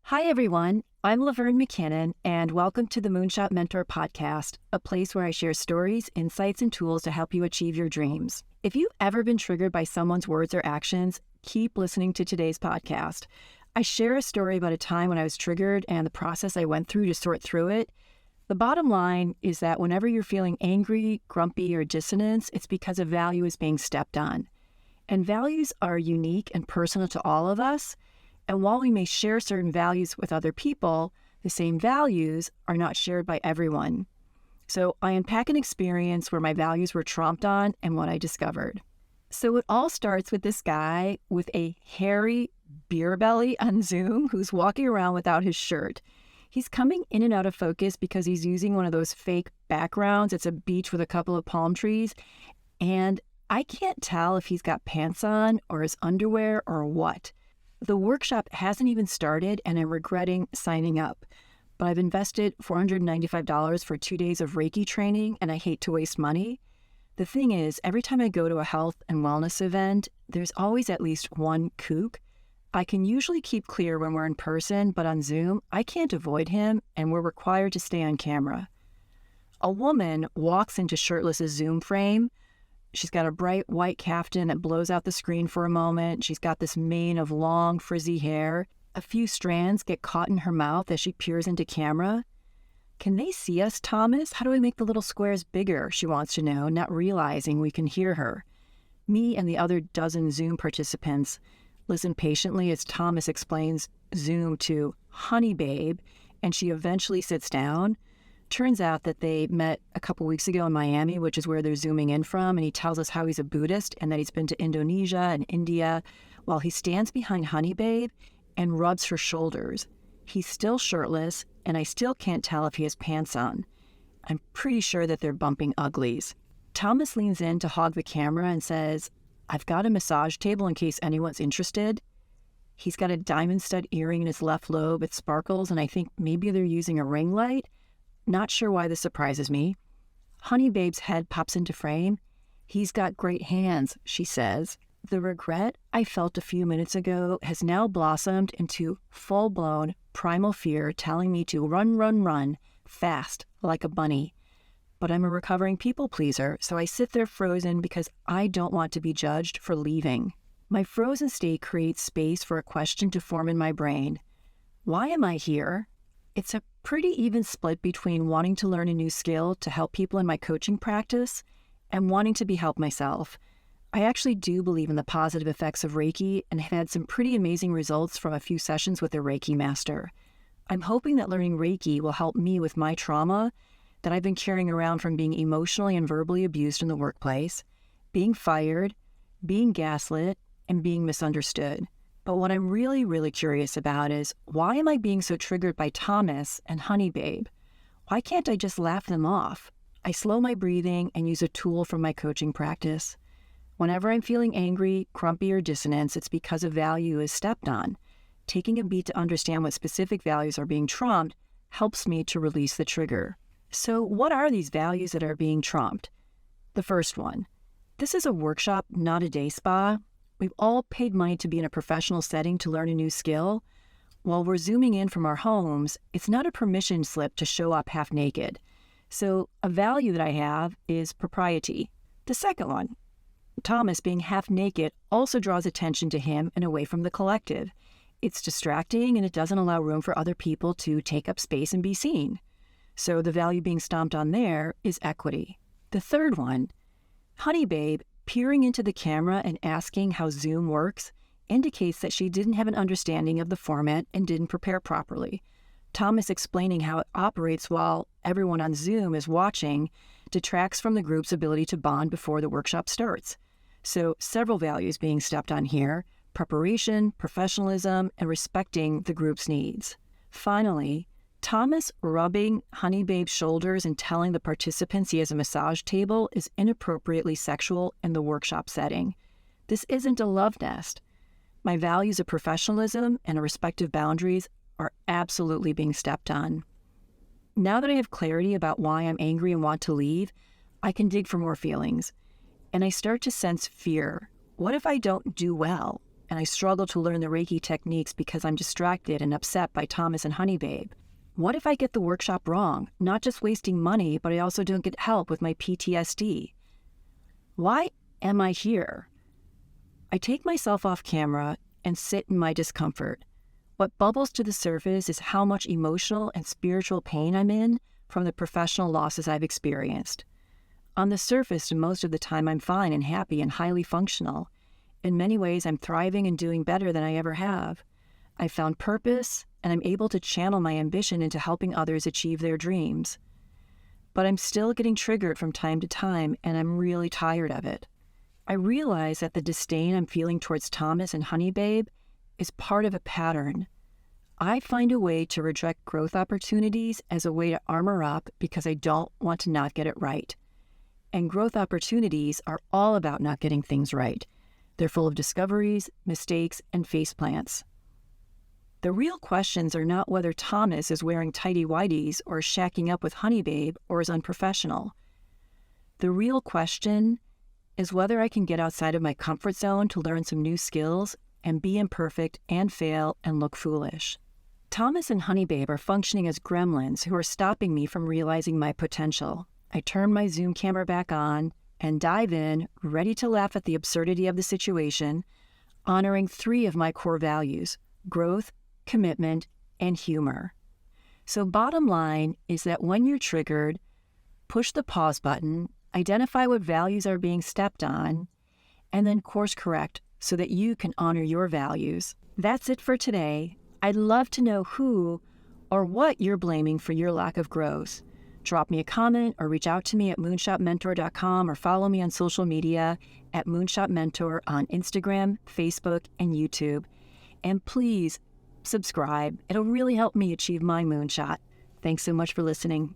Hi, everyone. I'm Laverne McKinnon, and welcome to the Moonshot Mentor podcast, a place where I share stories, insights, and tools to help you achieve your dreams. If you've ever been triggered by someone's words or actions, keep listening to today's podcast. I share a story about a time when I was triggered and the process I went through to sort through it. The bottom line is that whenever you're feeling angry, grumpy, or dissonance, it's because a value is being stepped on. And values are unique and personal to all of us. And while we may share certain values with other people, the same values are not shared by everyone. So I unpack an experience where my values were tromped on and what I discovered. So it all starts with this guy with a hairy beer belly on Zoom who's walking around without his shirt. He's coming in and out of focus because he's using one of those fake backgrounds. It's a beach with a couple of palm trees. And I can't tell if he's got pants on or his underwear or what. The workshop hasn't even started and I'm regretting signing up, but I've invested $495 for 2 days of Reiki training and I hate to waste money. The thing is, every time I go to a health and wellness event, there's always at least one kook. I can usually keep clear when we're in person, but on Zoom, I can't avoid him and we're required to stay on camera. A woman walks into shirtless's Zoom frame. She's got a bright white caftan that blows out the screen for a moment. She's got this mane of long, frizzy hair. A few strands get caught in her mouth as she peers into camera. Can they see us, Thomas? How do I make the little squares bigger? She wants to know, not realizing we can hear her. Me and the other dozen Zoom participants listen patiently as Thomas explains Zoom to Honey Babe, and she eventually sits down. Turns out that they met a couple weeks ago in Miami, which is where they're zooming in from, and he tells us how he's a Buddhist and that he's been to Indonesia and India while he stands behind Honey Babe and rubs her shoulders. He's still shirtless, and I still can't tell if he has pants on. I'm pretty sure that they're bumping uglies. Thomas leans in to hog the camera and says, "I've got a massage table in case anyone's interested." He's got a diamond stud earring in his left lobe. It sparkles, and I think maybe they're using a ring light. Not sure why this surprises me. Honey Babe's head pops into frame. "He's got great hands," she says. The regret I felt a few minutes ago has now blossomed into full-blown primal fear telling me to run, fast, like a bunny. But I'm a recovering people pleaser, so I sit there frozen because I don't want to be judged for leaving. My frozen state creates space for a question to form in my brain. Why am I here? It's a pretty even split between wanting to learn a new skill to help people in my coaching practice and wanting to be helped myself. I actually do believe in the positive effects of Reiki and have had some pretty amazing results from a few sessions with a Reiki master. I'm hoping that learning Reiki will help me with my trauma that I've been carrying around from being emotionally and verbally abused in the workplace, being fired, being gaslit, and being misunderstood. But what I'm really curious about is, why am I being so triggered by Thomas and Honey Babe? Why can't I just laugh them off? I slow my breathing and use a tool from my coaching practice. Whenever I'm feeling angry, grumpy, or dissonance, it's because a value is stepped on. Taking a beat to understand what specific values are being trumped helps me to release the trigger. So what are these values that are being trumped? The first one. This is a workshop, not a day spa. We've all paid money to be in a professional setting to learn a new skill. While we're zooming in from our homes, it's not a permission slip to show up half naked. So a value that I have is propriety. The second one, Thomas being half naked also draws attention to him and away from the collective. It's distracting and it doesn't allow room for other people to take up space and be seen. So the value being stomped on there is equity. The third one, Honey Babe peering into the camera and asking how Zoom works indicates that she didn't have an understanding of the format and didn't prepare properly. Thomas explaining how it operates while everyone on Zoom is watching detracts from the group's ability to bond before the workshop starts. So several values being stepped on here: preparation, professionalism, and respecting the group's needs. Finally, Thomas rubbing Honey Babe's shoulders and telling the participants he has a massage table is inappropriately sexual in the workshop setting. This isn't a love nest. My values of professionalism and a respect of boundaries are absolutely being stepped on. Now that I have clarity about why I'm angry and want to leave, I can dig for more feelings. And I start to sense fear. What if I don't do well? and I struggle to learn the Reiki techniques because I'm distracted and upset by Thomas and Honeybabe? What if I get the workshop wrong, not just wasting money, but I also don't get help with my PTSD? Why am I here? I take myself off camera and sit in my discomfort. What bubbles to the surface is how much emotional and spiritual pain I'm in from the professional losses I've experienced. On the surface, most of the time I'm fine and happy and highly functional. In many ways, I'm thriving and doing better than I ever have. I've found purpose, and I'm able to channel my ambition into helping others achieve their dreams. But I'm still getting triggered from time to time, and I'm really tired of it. I realize that the disdain I'm feeling towards Thomas and Honeybabe is part of a pattern. I find a way to reject growth opportunities as a way to armor up because I don't want to not get it right. And growth opportunities are all about not getting things right. They're full of discoveries, mistakes, and faceplants. The real questions are not whether Thomas is wearing tighty-whities or shacking up with Honeybabe or is unprofessional. The real question is whether I can get outside of my comfort zone to learn some new skills and be imperfect and fail and look foolish. Thomas and Honeybabe are functioning as gremlins who are stopping me from realizing my potential. I turn my Zoom camera back on and dive in, ready to laugh at the absurdity of the situation, honoring 3 of my core values: growth, commitment, and humor. So bottom line is that when you're triggered, push the pause button, identify what values are being stepped on, and then course correct so that you can honor your values. That's it for today. I'd love to know who or what you're blaming for your lack of growth. Drop me a comment or reach out to me at moonshotmentor.com or follow me on social media at moonshotmentor on Instagram, Facebook, and YouTube. And please subscribe. It'll really help me achieve my moonshot. Thanks so much for listening.